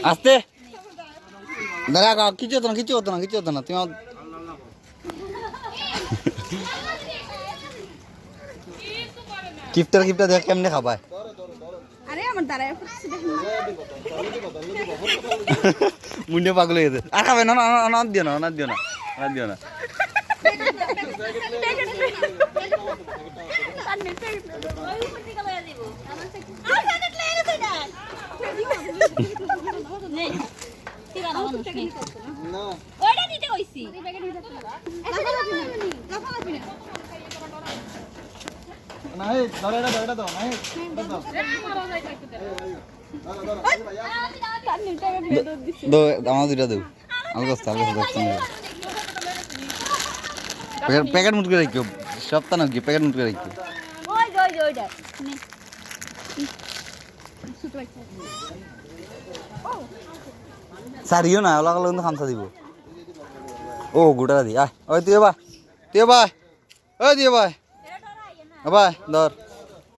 আস্তে দাঁড়া কিছু হতো না তুমি কিপটা দেখ কেমনে খাবায় মুন্ডে পাগল হয়ে গেছে আর খাবে না অনাথ দিও না আমার দুইটা দেব প্যাকেট মুট করে রাখিও সপ্তাহ নাকি প্যাকেট মুট করে রাখিও সারিও না ওলা কিন্তু খামসা দিব ও গোটা দি আয় ওই তুই ভাই ওই দিয়ে ভাই ধর